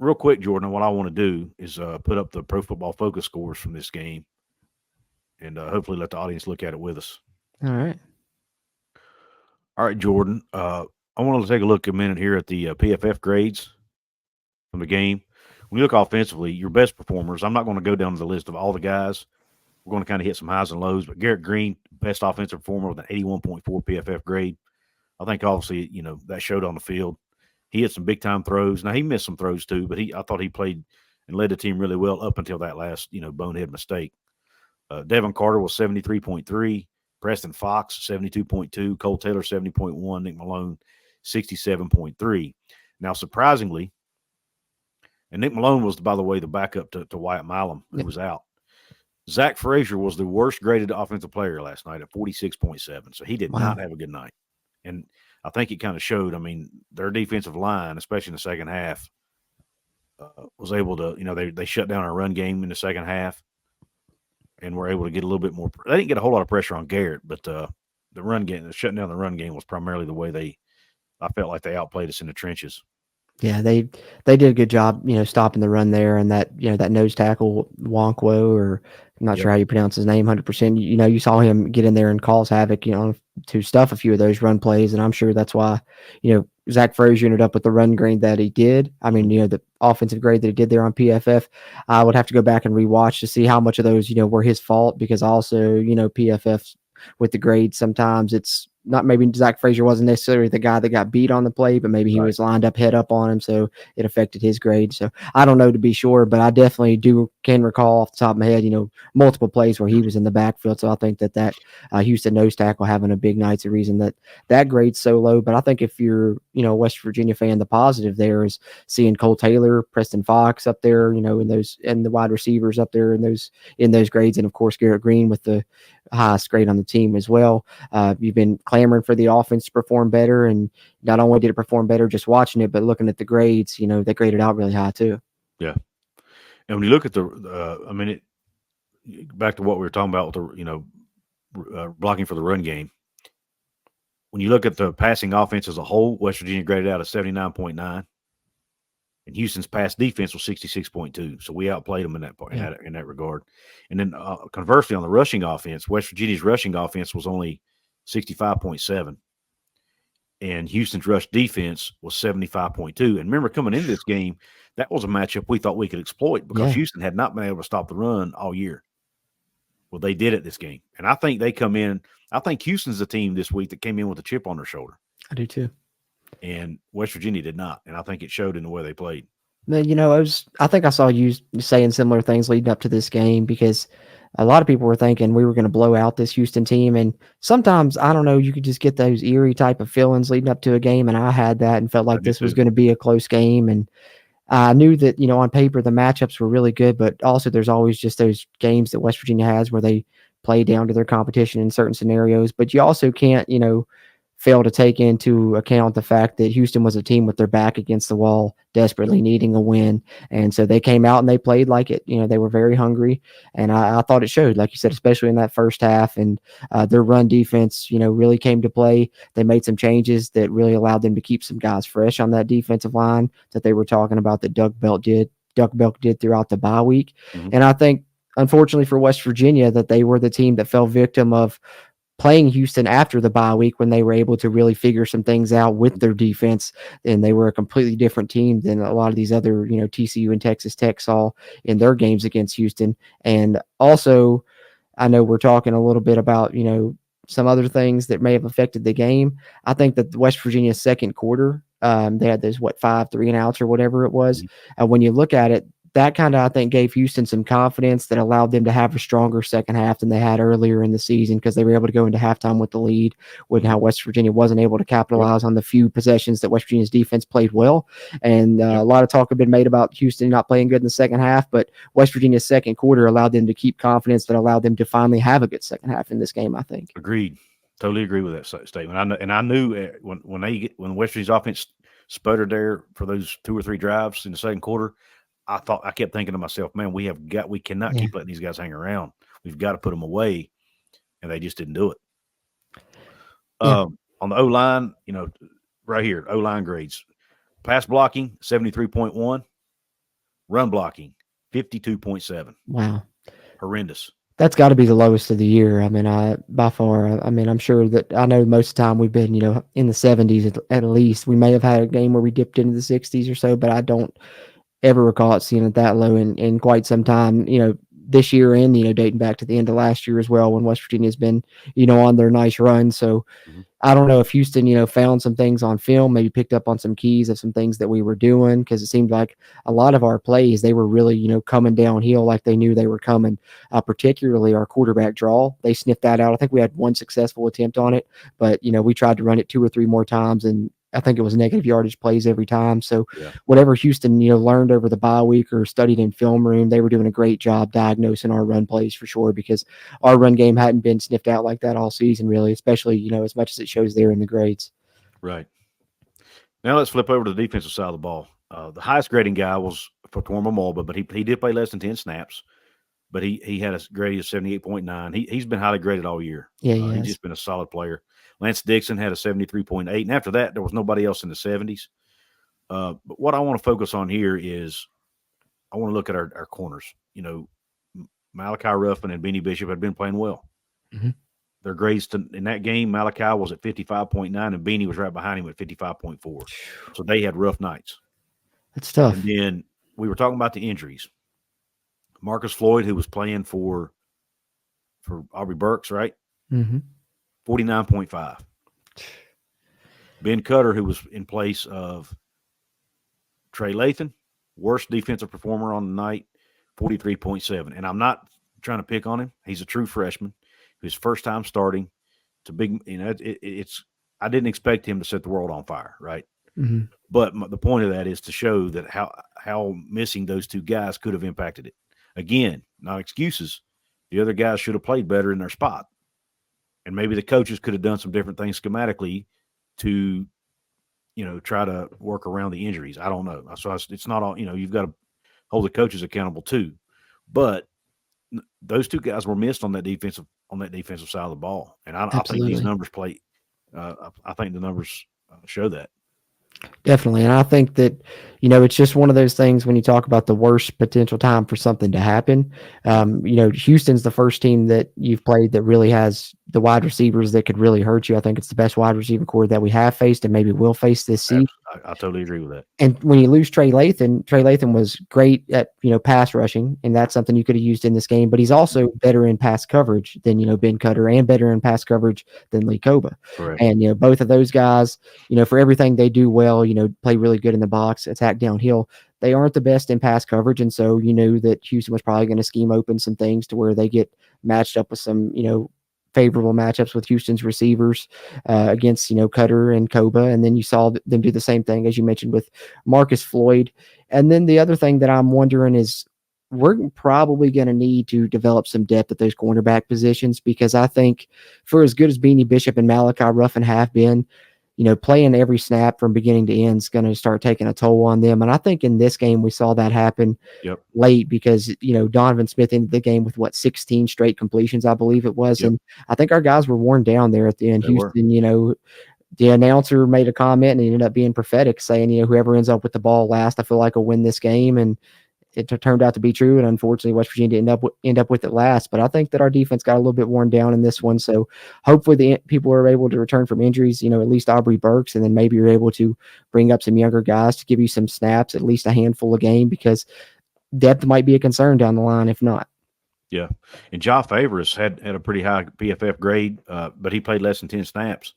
real quick, Jorden, what I want to do is put up the Pro Football Focus scores from this game, and hopefully let the audience look at it with us. All right. All right, Jorden. I want to take a minute here at the PFF grades from the game. When you look offensively, your best performers. I'm not going to go down the list of all the guys. We're going to kind of hit some highs and lows, but Garrett Greene, best offensive performer with an 81.4 PFF grade. I think obviously, that showed on the field. He had some big time throws. Now he missed some throws too, but I thought he played and led the team really well up until that last, bonehead mistake. Devin Carter was 73.3, Preston Fox 72.2, Cole Taylor 70.1, Nick Malone 67.3. Now surprisingly, and Nick Malone was, by the way, the backup to Wyatt Milam, who was out. Zach Frazier was the worst graded offensive player last night at 46.7. So he did not have a good night. And I think it kind of showed. I mean, their defensive line, especially in the second half, was able to, they shut down our run game in the second half and were able to get a little bit more. They didn't get a whole lot of pressure on Garrett, but the run game, shutting down the run game was primarily the way I felt like they outplayed us in the trenches. Yeah, they did a good job, stopping the run there, and that that nose tackle Wonkwo, or I'm not sure how you pronounce his name 100%. You saw him get in there and cause havoc, to stuff a few of those run plays, and I'm sure that's why, Zach Frazier ended up with the run grade that he did. I mean, the offensive grade that he did there on PFF. I would have to go back and rewatch to see how much of those, were his fault, because also, PFF with the grades sometimes it's not, maybe Zach Frazier wasn't necessarily the guy that got beat on the play, but maybe he was lined up head up on him, so it affected his grade. So I don't know to be sure, but I definitely can recall off the top of my head, multiple plays where he was in the backfield. So I think that Houston nose tackle having a big night's the reason that grade's so low. But I think if you're, a West Virginia fan, the positive there is seeing Cole Taylor, Preston Fox up there, in those, and the wide receivers up there in those grades, and of course Garrett Greene with the highest grade on the team as well. You've been clamoring for the offense to perform better, and not only did it perform better just watching it, but looking at the grades, they graded out really high too. Yeah, and when you look at back to what we were talking about with the blocking for the run game. When you look at the passing offense as a whole, West Virginia graded out at 79.9, and Houston's pass defense was 66.2. So we outplayed them in that regard. And then conversely, on the rushing offense, West Virginia's rushing offense was only 65.7, and Houston's rush defense was 75.2. And remember, coming into this game, that was a matchup we thought we could exploit because Houston had not been able to stop the run all year. Well, they did it this game, and I think they come in. I think Houston's the team this week that came in with a chip on their shoulder. I do too. And West Virginia did not, and I think it showed in the way they played. I think I saw you saying similar things leading up to this game, because a lot of people were thinking we were going to blow out this Houston team. And sometimes, I don't know, you could just get those eerie type of feelings leading up to a game. And I had that and felt like this was going to be a close game. And I knew that, on paper, the matchups were really good, but also there's always just those games that West Virginia has where they play down to their competition in certain scenarios. But you also can't, fail to take into account the fact that Houston was a team with their back against the wall, desperately needing a win. And so they came out and they played like it. They were very hungry. And I thought it showed, like you said, especially in that first half. And their run defense, really came to play. They made some changes that really allowed them to keep some guys fresh on that defensive line that they were talking about that Doug Belk did throughout the bye week. Mm-hmm. And I think, unfortunately for West Virginia, that they were the team that fell victim of playing Houston after the bye week, when they were able to really figure some things out with their defense. And they were a completely different team than a lot of these other, TCU and Texas Tech saw in their games against Houston. And also, I know we're talking a little bit about, some other things that may have affected the game. I think that the West Virginia second quarter, they had those 5 3-and-outs or whatever it was. When you look at it, that kind of, I think, gave Houston some confidence that allowed them to have a stronger second half than they had earlier in the season, because they were able to go into halftime with the lead, when how West Virginia wasn't able to capitalize on the few possessions that West Virginia's defense played well. And a lot of talk had been made about Houston not playing good in the second half, but West Virginia's second quarter allowed them to keep confidence that allowed them to finally have a good second half in this game, I think. Agreed. Totally agree with that statement. I knew when West Virginia's offense sputtered there for those 2 or 3 drives in the second quarter, I kept thinking to myself, man, we cannot keep letting these guys hang around. We've got to put them away, and they just didn't do it. On the O-line, right here, O-line grades. Pass blocking, 73.1. Run blocking, 52.7. Wow. Horrendous. That's got to be the lowest of the year. I mean, by far. I mean, I'm sure that I know most of the time we've been, in the 70s at least. We may have had a game where we dipped into the 60s or so, but I don't ever recall it seeing it that low in quite some time. This year and dating back to the end of last year as well, when West Virginia's been on their nice run. So Mm-hmm. I don't know if Houston, found some things on film, maybe picked up on some keys of some things that we were doing, because it seemed like a lot of our plays, they were really, coming downhill like they knew they were coming, particularly our quarterback draw. They sniffed that out. I think we had one successful attempt on it, but, we tried to run it 2 or 3 more times, and I think it was negative yardage plays every time. So Yeah. whatever Houston, learned over the bye week or studied in film room, they were doing a great job diagnosing our run plays for sure, because our run game hadn't been sniffed out like that all season, really, especially, as much as it shows there in the grades. Right. Now let's flip over to the defensive side of the ball. The highest grading guy was for Torma Mulba, but he did play less than 10 snaps. But he had a grade of 78.9. He's been highly graded all year. Yeah, He's just been a solid player. Lance Dixon had a 73.8, and after that, there was nobody else in the 70s. But what I want to focus on here is I want to look at our corners. Malachi Ruffin and Benny Bishop had been playing well. Mm-hmm. Their grades in that game, Malachi was at 55.9, and Benny was right behind him at 55.4. So they had rough nights. It's tough. And then we were talking about the injuries. Marcis Floyd, who was playing for Aubrey Burks, right? Mm-hmm. 49.5. Ben Cutter, who was in place of Trey Lathan, worst defensive performer on the night, 43.7. And I'm not trying to pick on him. He's a true freshman. His first time starting. It's a big, it's. I didn't expect him to set the world on fire, right? Mm-hmm. But the point of that is to show that how missing those two guys could have impacted it. Again, not excuses. The other guys should have played better in their spot. And maybe the coaches could have done some different things schematically to, try to work around the injuries. I don't know. So it's not all, you've got to hold the coaches accountable too. But those two guys were missed on that defensive side of the ball. And I think these numbers play. I think the numbers show that. Definitely. And I think that, it's just one of those things when you talk about the worst potential time for something to happen. Houston's the first team that you've played that really has the wide receivers that could really hurt you. I think it's the best wide receiver core that we have faced and maybe will face this season. I totally agree with that. And when you lose Trey Lathan was great at, pass rushing, and that's something you could have used in this game, but he's also better in pass coverage than, Ben Cutter, and better in pass coverage than Lee Koba. Correct. And, both of those guys, for everything they do well, play really good in the box, attack downhill. They aren't the best in pass coverage. And so you knew that Houston was probably going to scheme open some things to where they get matched up with some, favorable matchups with Houston's receivers against, Cutter and Koba. And then you saw them do the same thing, as you mentioned, with Marcis Floyd. And then the other thing that I'm wondering is we're probably going to need to develop some depth at those cornerback positions, because I think for as good as Beanie Bishop and Malachi Ruffin have been, playing every snap from beginning to end is going to start taking a toll on them. And I think in this game, we saw that happen late, because, Donovan Smith ended the game with 16 straight completions, I believe it was. And I think our guys were worn down there at the end. Houston, the announcer made a comment and it ended up being prophetic, saying, whoever ends up with the ball last, I feel like will win this game. And it turned out to be true, and unfortunately, West Virginia didn't end up with it last. But I think that our defense got a little bit worn down in this one. So hopefully the people are able to return from injuries, at least Aubrey Burks, and then maybe you're able to bring up some younger guys to give you some snaps, at least a handful a game, because depth might be a concern down the line if not. Yeah. And Ja Favors had a pretty high PFF grade, but he played less than 10 snaps.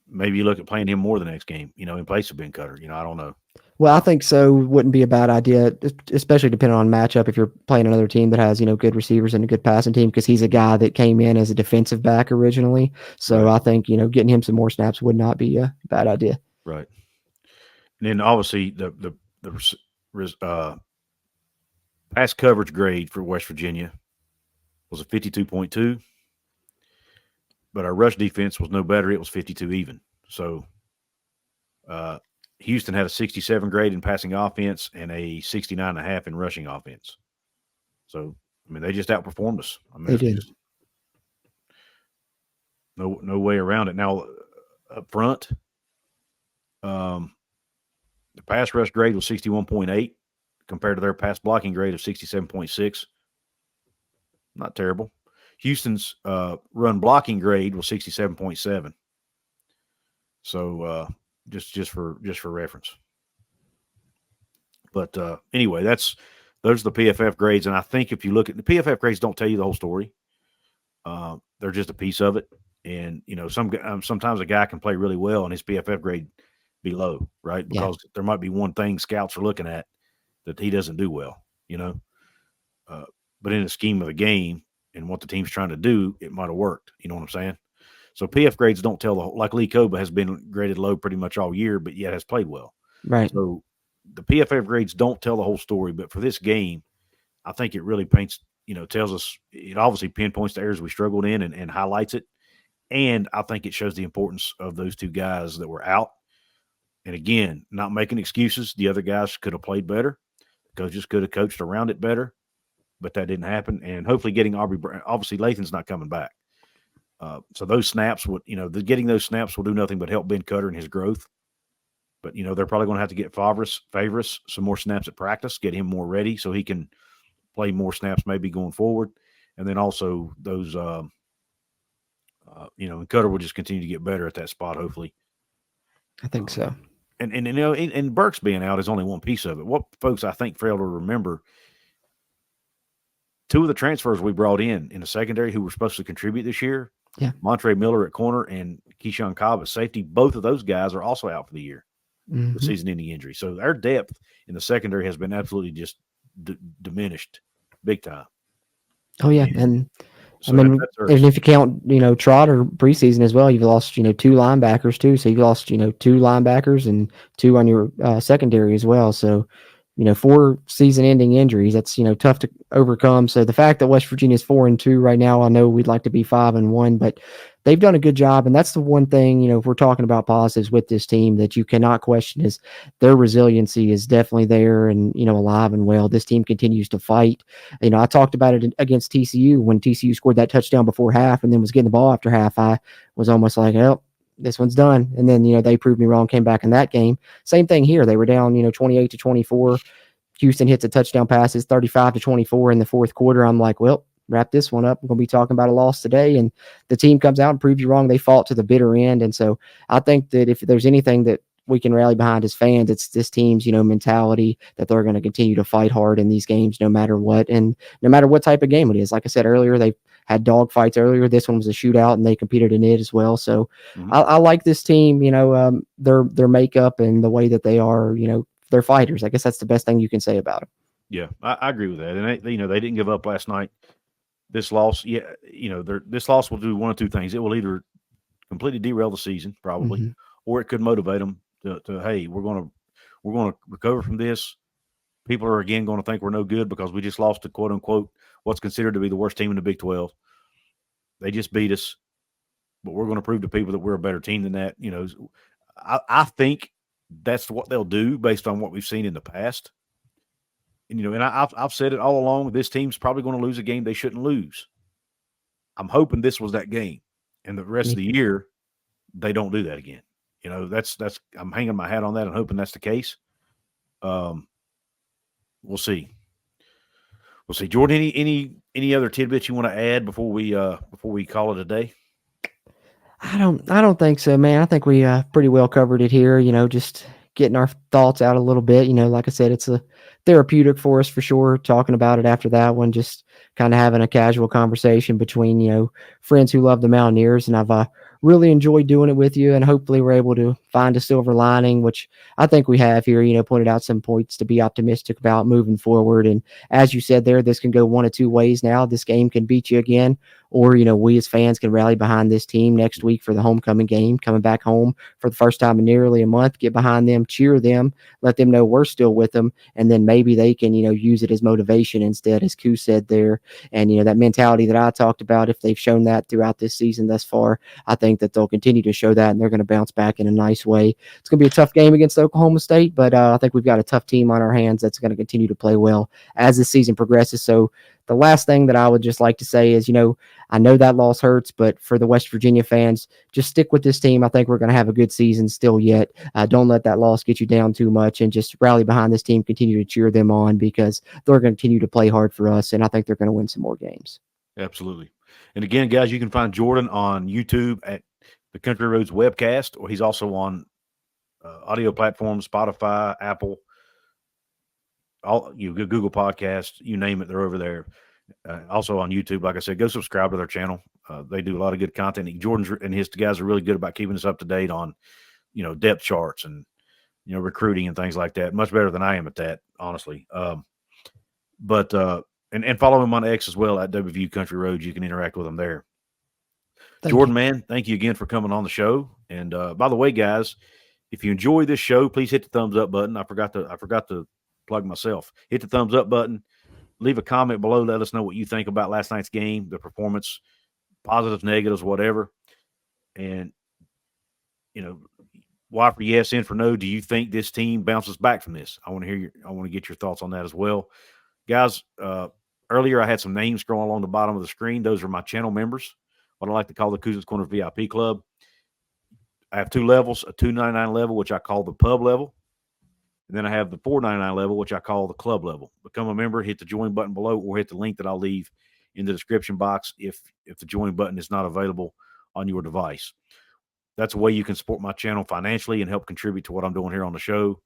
Maybe you look at playing him more the next game, in place of Ben Cutter. I don't know. Well, I think so. Wouldn't be a bad idea, especially depending on matchup. If you're playing another team that has, good receivers and a good passing team, because he's a guy that came in as a defensive back originally. So right. I think, getting him some more snaps would not be a bad idea. Right. And then obviously the pass coverage grade for West Virginia was a 52.2, but our rush defense was no better. It was 52 even. So, Houston had a 67 grade in passing offense and a 69.5 in rushing offense. So, they just outperformed us. They did. No way around it. Now, up front, the pass rush grade was 61.8. compared to their pass blocking grade of 67.6. Not terrible. Houston's run blocking grade was 67.7. So just for reference. But anyway, those are the PFF grades, and I think if you look at the PFF grades, don't tell you the whole story. They're just a piece of it, and sometimes a guy can play really well and his PFF grade be low, right? Because there might be one thing scouts are looking at that he doesn't do well, But in the scheme of the game and what the team's trying to do, it might have worked. You know what I'm saying? So PF grades don't tell the whole. Like Lee Koba has been graded low pretty much all year, but yet has played well. Right. So the PFF grades don't tell the whole story, but for this game, I think it really paints, tells us, it obviously pinpoints the areas we struggled in and highlights it. And I think it shows the importance of those two guys that were out. And again, not making excuses. The other guys could have played better. Coaches could have coached around it better, but that didn't happen. And hopefully getting Aubrey, obviously Lathan's not coming back. So those snaps would, getting those snaps will do nothing but help Ben Cutter in his growth. But, they're probably going to have to get Favris some more snaps at practice, get him more ready so he can play more snaps maybe going forward. And then also those, and Cutter will just continue to get better at that spot, hopefully. I think so. And Burks being out is only one piece of it. What folks I think fail to remember, two of the transfers we brought in the secondary who were supposed to contribute this year, Montre Miller at corner and Keyshawn Cobb at safety, both of those guys are also out for the year with season-ending injury. So our depth in the secondary has been absolutely just diminished big time. Oh, yeah, and if you count, Trotter preseason as well, you've lost, 2 linebackers too. So you've lost, 2 linebackers and 2 on your secondary as well. So, 4 season-ending injuries. That's tough to overcome. So the fact that West Virginia is 4-2 right now, I know we'd like to be 5-1, but they've done a good job. And that's the one thing, if we're talking about positives with this team that you cannot question is their resiliency is definitely there and, alive and well. This team continues to fight. I talked about it against TCU when TCU scored that touchdown before half and then was getting the ball after half. I was almost like, oh, this one's done. And then, they proved me wrong, came back in that game. Same thing here. They were down, 28-24. Houston hits a touchdown passes 35-24 in the fourth quarter. I'm like, well, wrap this one up. We're going to be talking about a loss today. And the team comes out and proves you wrong. They fought to the bitter end. And so I think that if there's anything that we can rally behind as fans, it's this team's, mentality that they're going to continue to fight hard in these games no matter what. And no matter what type of game it is. Like I said earlier, they had dog fights earlier. This one was a shootout and they competed in it as well. So I like this team, their makeup and the way that they are, they're fighters. I guess that's the best thing you can say about them. Yeah, I agree with that. And they didn't give up last night. This loss, this loss will do one of two things. It will either completely derail the season, probably, or it could motivate them to hey, we're going to recover from this. People are again going to think we're no good because we just lost to quote unquote what's considered to be the worst team in the Big 12. They just beat us, but we're going to prove to people that we're a better team than that. I think that's what they'll do based on what we've seen in the past. And I've said it all along. This team's probably going to lose a game they shouldn't lose. I'm hoping this was that game, and the rest of the year they don't do that again. That's I'm hanging my hat on that and hoping that's the case. We'll see. We'll see. Jorden, any other tidbits you want to add before we call it a day? I don't think so, man. I think we pretty well covered it here. Just getting our thoughts out a little bit. Like I said, it's a therapeutic for us for sure. Talking about it after that one, just kind of having a casual conversation between friends who love the Mountaineers, and I've really enjoyed doing it with you, and hopefully we're able to find a silver lining, which I think we have here, pointed out some points to be optimistic about moving forward. And as you said there, this can go one of two ways now. This game can beat you again, or, we as fans can rally behind this team next week for the homecoming game, coming back home for the first time in nearly a month, get behind them, cheer them, let them know we're still with them. And then maybe they can, use it as motivation instead, as Couz said there. And, that mentality that I talked about, if they've shown that throughout this season thus far, I think that they'll continue to show that, and they're going to bounce back in a nice way. It's going to be a tough game against Oklahoma State, but I think we've got a tough team on our hands that's going to continue to play well as the season progresses. So the last thing that I would just like to say is, I know that loss hurts, but for the West Virginia fans, just stick with this team. I think we're going to have a good season still yet. Don't let that loss get you down too much, and just rally behind this team, continue to cheer them on, because they're going to continue to play hard for us, and I think they're going to win some more games. Absolutely. And again, guys, you can find Jorden on YouTube at the Country Roads webcast, or he's also on audio platforms, Spotify, Apple, Google Podcasts, you name it, they're over there. Also on YouTube, like I said, go subscribe to their channel. They do a lot of good content. Jordan's and his guys are really good about keeping us up to date on, depth charts and, recruiting and things like that. Much better than I am at that, honestly. But follow him on X as well at WVU Country Roads. You can interact with him there. Jorden, man, thank you again for coming on the show. And by the way, guys, if you enjoy this show, please hit the thumbs up button. I forgot to plug myself. Hit the thumbs up button. Leave a comment below. Let us know what you think about last night's game, the performance, positives, negatives, whatever. And, Y for yes, N for no. Do you think this team bounces back from this? I want to get your thoughts on that as well. Guys, earlier I had some names scrolling along the bottom of the screen. Those are my channel members, what I like to call the Couz's Corner VIP Club. I have 2 levels, a $2.99 level, which I call the pub level. And then I have the $4.99 level, which I call the club level. Become a member, hit the join button below, or hit the link that I'll leave in the description box if the join button is not available on your device. That's a way you can support my channel financially and help contribute to what I'm doing here on the show.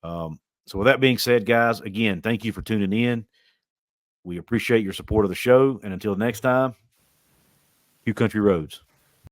So with that being said, guys, again, thank you for tuning in. We appreciate your support of the show. And until next time, Country Roads.